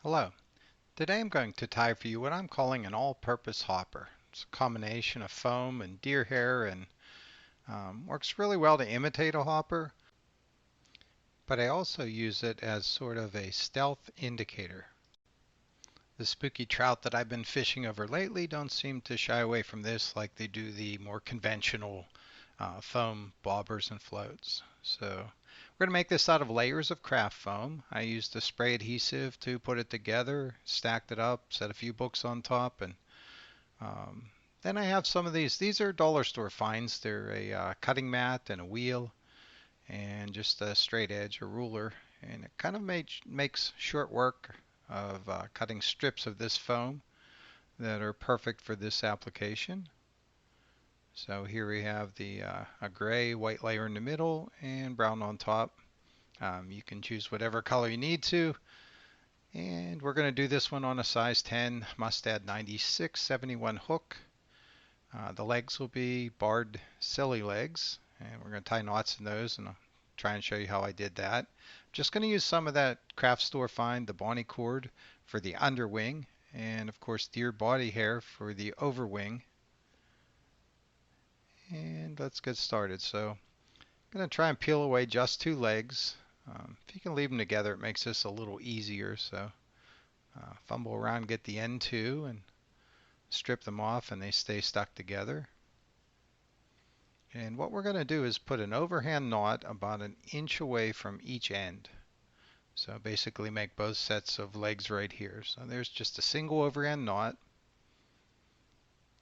Hello. Today I'm going to tie for you what I'm calling an all-purpose hopper. It's a combination of foam and deer hair and works really well to imitate a hopper, but I also use it as sort of a stealth indicator. The spooky trout that I've been fishing over lately don't seem to shy away from this like they do the more conventional foam bobbers and floats. So we're going to make this out of layers of craft foam. I used a spray adhesive to put it together, stacked it up, set a few books on top, and um, then I have some of these. These are dollar store finds. They're a cutting mat and a wheel and just a straight edge, a ruler, and it kind of makes short work of cutting strips of this foam that are perfect for this application. So here we have the a gray white layer in the middle and brown on top. You can choose whatever color you need to. And we're going to do this one on a size 10 Mustad 9671 hook. The legs will be barred silly legs, and we're going to tie knots in those, and I'll try and show you how I did that. Just going to use some of that craft store find, the Bonnie cord, for the underwing, and of course deer body hair for the overwing. And let's get started. So I'm going to try and peel away just two legs. If you can leave them together, it makes this a little easier. So fumble around, get the end too, and strip them off, and they stay stuck together. And what we're going to do is put an overhand knot about an inch away from each end. So basically make both sets of legs right here. So there's just a single overhand knot,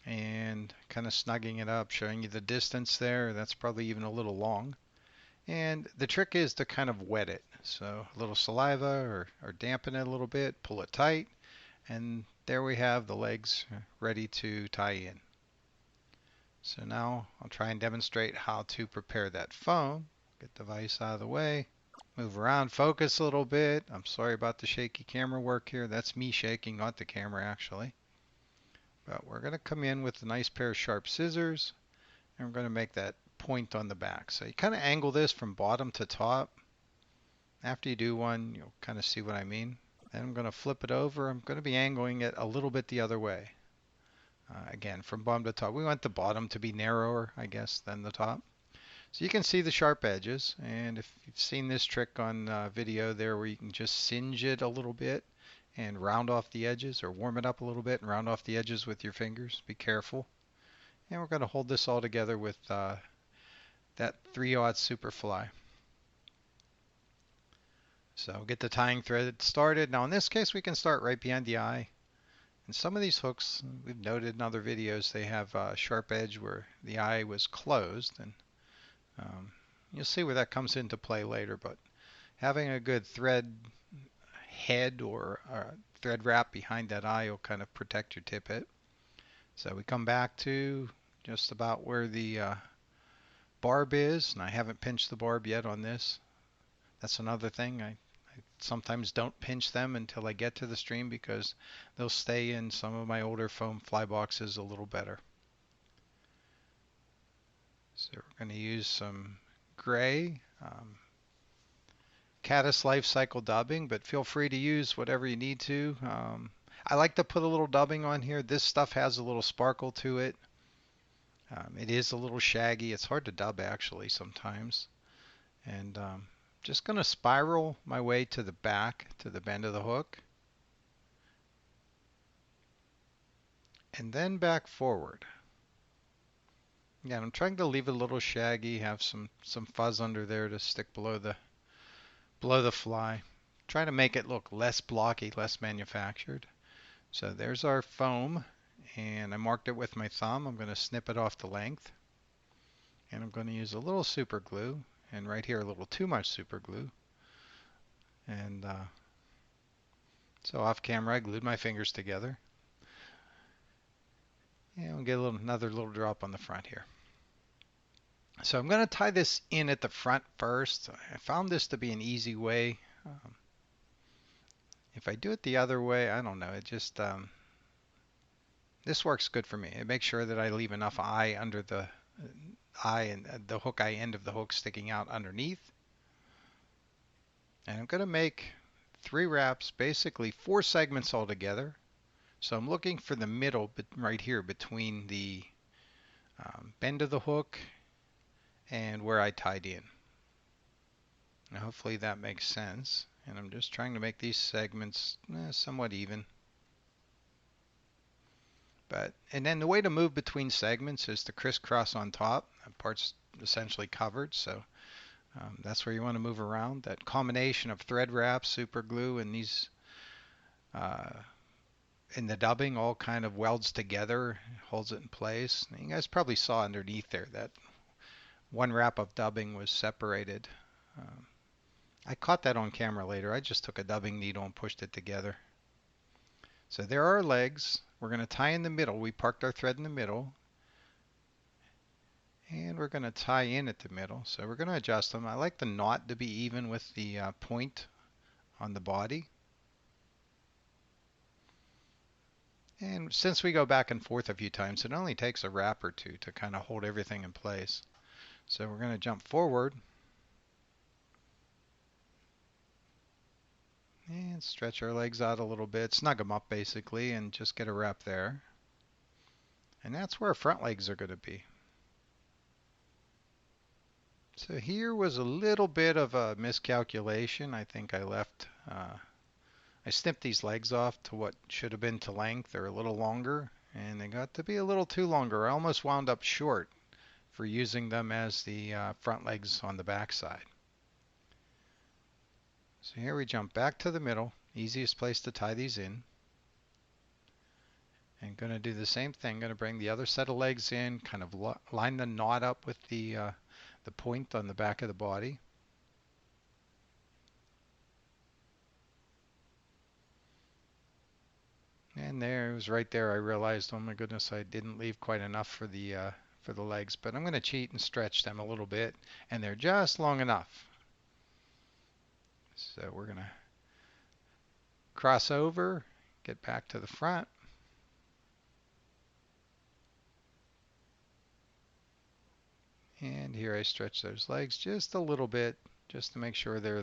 and kind of snugging it up, showing you the distance there. That's probably even a little long. And the trick is to kind of wet it. So a little saliva or dampen it a little bit, pull it tight, and there we have the legs ready to tie in. So now I'll try and demonstrate how to prepare that foam. Get the vise out of the way, move around, focus a little bit. I'm sorry about the shaky camera work here. That's me shaking, not the camera actually. But we're going to come in with a nice pair of sharp scissors, and we're going to make that point on the back. So you kind of angle this from bottom to top. After you do one, you'll kind of see what I mean. Then I'm going to flip it over. I'm going to be angling it a little bit the other way. Again, from bottom to top. We want the bottom to be narrower, I guess, than the top. So you can see the sharp edges. And if you've seen this trick on video there where you can just singe it a little bit and round off the edges, or warm it up a little bit and round off the edges with your fingers, be careful. And we're going to hold this all together with that 3/0 Superfly. So get the tying thread started. Now in this case we can start right behind the eye. And some of these hooks, we've noted in other videos, they have a sharp edge where the eye was closed, and you'll see where that comes into play later. But having a good thread head or thread wrap behind that eye will kind of protect your tippet. So we come back to just about where the barb is, and I haven't pinched the barb yet on this. That's another thing. I sometimes don't pinch them until I get to the stream because they'll stay in some of my older foam fly boxes a little better. So we're going to use some gray caddis life cycle dubbing, but feel free to use whatever you need to. I like to put a little dubbing on here. This stuff has a little sparkle to it. It is a little shaggy. It's hard to dub actually sometimes. And just going to spiral my way to the back, to the bend of the hook. And then back forward. Yeah, I'm trying to leave it a little shaggy, have some fuzz under there to stick below the fly. Try to make it look less blocky, less manufactured. So there's our foam, and I marked it with my thumb. I'm going to snip it off the length, and I'm going to use a little super glue, and right here a little too much super glue. And so off camera I glued my fingers together. And we'll get another little drop on the front here. So I'm going to tie this in at the front first. I found this to be an easy way. If I do it the other way, I don't know. It just this works good for me. It makes sure that I leave enough eye under the eye and the hook eye end of the hook sticking out underneath. And I'm going to make 3 wraps, basically 4 segments altogether. So I'm looking for the middle right here between the bend of the hook and where I tied in. Now hopefully that makes sense. And I'm just trying to make these segments somewhat even. And then the way to move between segments is to crisscross on top. That part's essentially covered, so that's where you want to move around. That combination of thread wrap, super glue, and these uh, in the dubbing all kind of welds together, holds it in place. And you guys probably saw underneath there that one wrap of dubbing was separated. Um, I caught that on camera later. I just took a dubbing needle and pushed it together. So there are our legs. We're going to tie in the middle. We parked our thread in the middle. And we're going to tie in at the middle. So we're going to adjust them. I like the knot to be even with the point on the body. And since we go back and forth a few times, it only takes a wrap or two to kind of hold everything in place. So we're going to jump forward and stretch our legs out a little bit, snug them up basically, and just get a wrap there. And that's where our front legs are going to be. So here was a little bit of a miscalculation. I think I snipped these legs off to what should have been to length. They're a little longer, and they got to be a little too longer. I almost wound up short for using them as the front legs on the back side. So here we jump back to the middle, easiest place to tie these in. And going to do the same thing, going to bring the other set of legs in, kind of line the knot up with the point on the back of the body. And there, it was right there. I realized, oh my goodness, I didn't leave quite enough for the legs, but I'm going to cheat and stretch them a little bit, and they're just long enough. So we're going to cross over, get back to the front. And here I stretch those legs just a little bit, just to make sure they're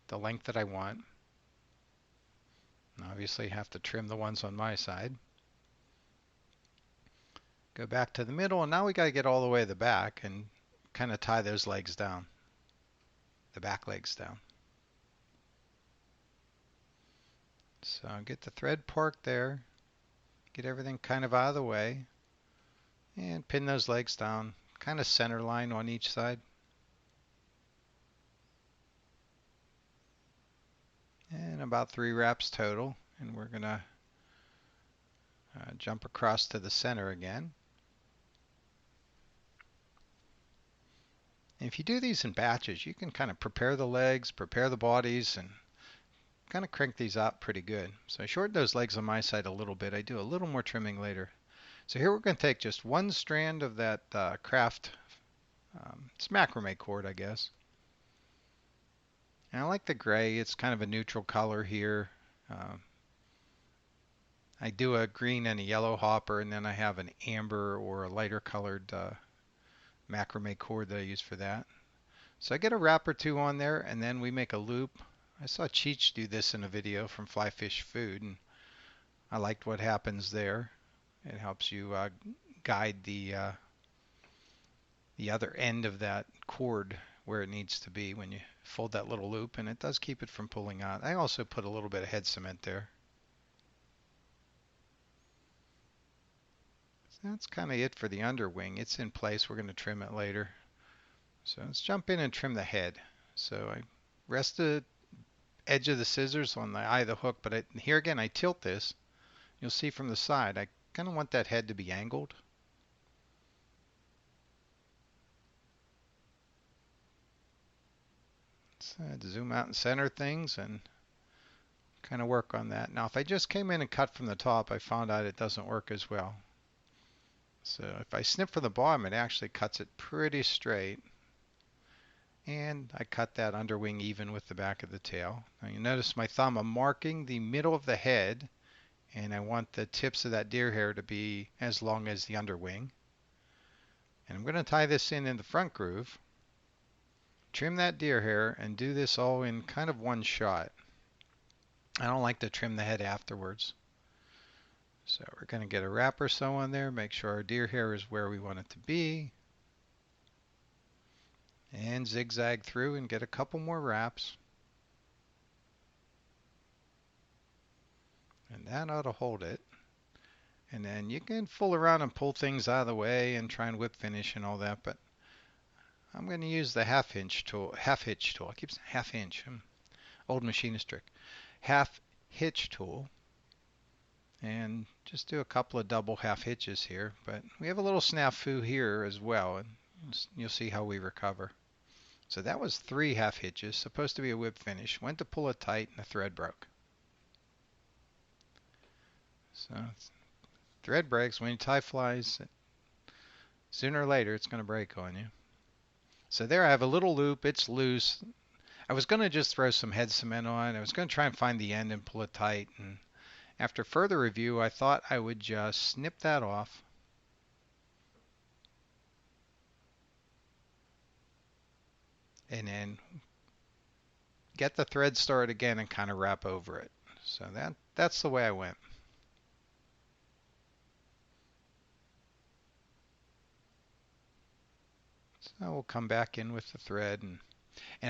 the length that I want. And obviously have to trim the ones on my side. Go back to the middle, and now we got to get all the way to the back and kind of tie those legs down, the back legs down. So get the thread parked there, get everything kind of out of the way, and pin those legs down, kind of center line on each side. And about 3 wraps total, and we're going to jump across to the center again. And if you do these in batches, you can kind of prepare the legs, prepare the bodies, and kind of crank these out pretty good. So I shortened those legs on my side a little bit. I do a little more trimming later. So here we're going to take just one strand of that craft, it's macrame cord, I guess. And I like the gray. It's kind of a neutral color here. I do a green and a yellow hopper, and then I have an amber or a lighter colored macrame cord that I use for that. So I get a wrap or two on there, and then we make a loop. I saw Cheech do this in a video from Fly Fish Food, and I liked what happens there. It helps you guide the other end of that cord where it needs to be when you fold that little loop, and it does keep it from pulling out. I also put a little bit of head cement there. So that's kind of it for the underwing. It's in place. We're going to trim it later. So let's jump in and trim the head. So I rest the edge of the scissors on the eye of the hook, but here again I tilt this. You'll see from the side I kind of want that head to be angled. Let's zoom out and center things and kind of work on that. Now if I just came in and cut from the top, I found out it doesn't work as well. So if I snip from the bottom, it actually cuts it pretty straight. And I cut that underwing even with the back of the tail. Now you notice my thumb, I'm marking the middle of the head, and I want the tips of that deer hair to be as long as the underwing. And I'm going to tie this in the front groove, trim that deer hair, and do this all in kind of one shot. I don't like to trim the head afterwards. So we're going to get a wrap or so on there, make sure our deer hair is where we want it to be, and zigzag through and get a couple more wraps. And that ought to hold it. And then you can fool around and pull things out of the way and try and whip finish and all that, but I'm going to use the half hitch tool. I keep saying half inch. Old machinist trick. Half hitch tool. And just do a couple of double half hitches here. But we have a little snafu here as well, and you'll see how we recover. So that was 3 half hitches, supposed to be a whip finish. Went to pull it tight and the thread broke. So thread breaks when you tie flies. Sooner or later it's going to break on you. So there I have a little loop. It's loose. I was going to just throw some head cement on. I was going to try and find the end and pull it tight. And after further review, I thought I would just snip that off. And then get the thread started again and kind of wrap over it. So that's the way I went. So we'll come back in with the thread. And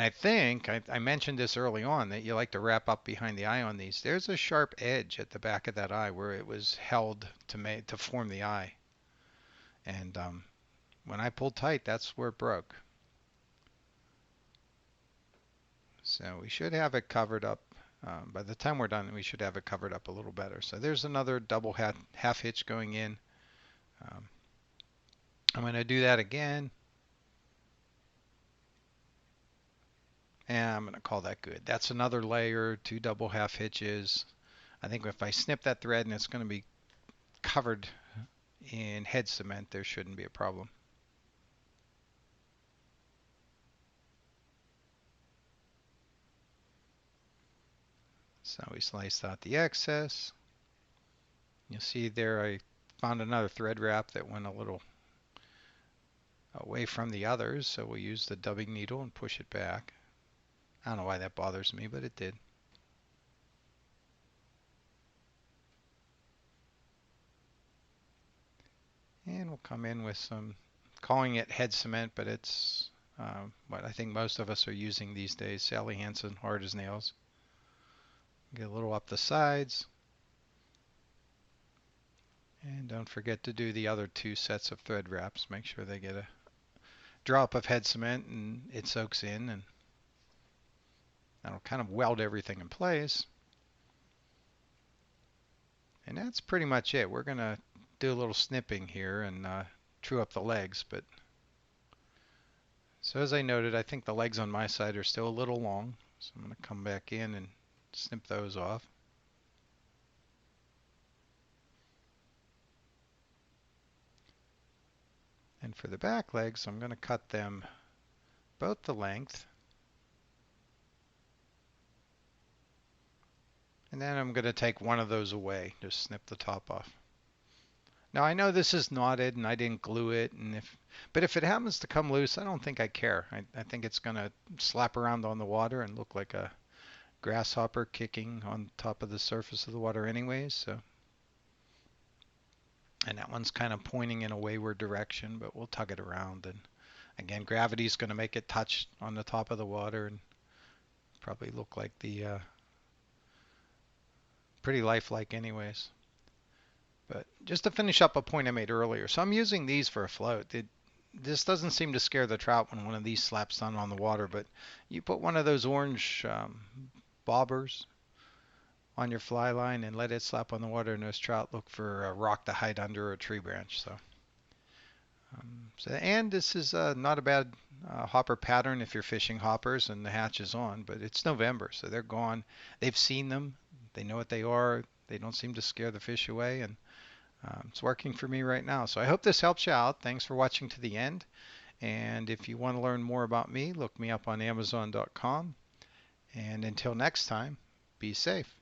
I think I mentioned this early on that you like to wrap up behind the eye on these. There's a sharp edge at the back of that eye where it was held to form the eye. And when I pulled tight, that's where it broke. So we should have it covered up. By the time we're done, we should have it covered up a little better. So there's another double half hitch going in. I'm going to do that again. And I'm going to call that good. That's another layer, 2 double half hitches. I think if I snip that thread and it's going to be covered in head cement, there shouldn't be a problem. So we sliced out the excess. You'll see there I found another thread wrap that went a little away from the others, so we'll use the dubbing needle and push it back. I don't know why that bothers me, but it did. And we'll come in with some, calling it head cement, but it's what I think most of us are using these days, Sally Hansen, hard as nails. Get a little up the sides. And don't forget to do the other 2 sets of thread wraps. Make sure they get a drop of head cement and it soaks in, and that'll kind of weld everything in place. And that's pretty much it. We're going to do a little snipping here and true up the legs. But so as I noted, I think the legs on my side are still a little long. So I'm going to come back in and snip those off. And for the back legs, I'm going to cut them both the length. And then I'm going to take one of those away, just snip the top off. Now I know this is knotted and I didn't glue it, but if it happens to come loose, I don't think I care. I think it's going to slap around on the water and look like a grasshopper kicking on top of the surface of the water anyways. So, and that one's kind of pointing in a wayward direction, but we'll tug it around. And again, gravity's going to make it touch on the top of the water and probably look like the pretty lifelike anyways. But just to finish up a point I made earlier, so I'm using these for a float. This doesn't seem to scare the trout when one of these slaps down on the water, but you put one of those orange bobbers on your fly line and let it slap on the water, and those trout look for a rock to hide under or a tree branch. And this is not a bad hopper pattern if you're fishing hoppers and the hatch is on, but it's November, so they're gone. They've seen them. They know what they are. They don't seem to scare the fish away, and it's working for me right now. So I hope this helps you out. Thanks for watching to the end. And if you want to learn more about me, look me up on Amazon.com. And until next time, be safe.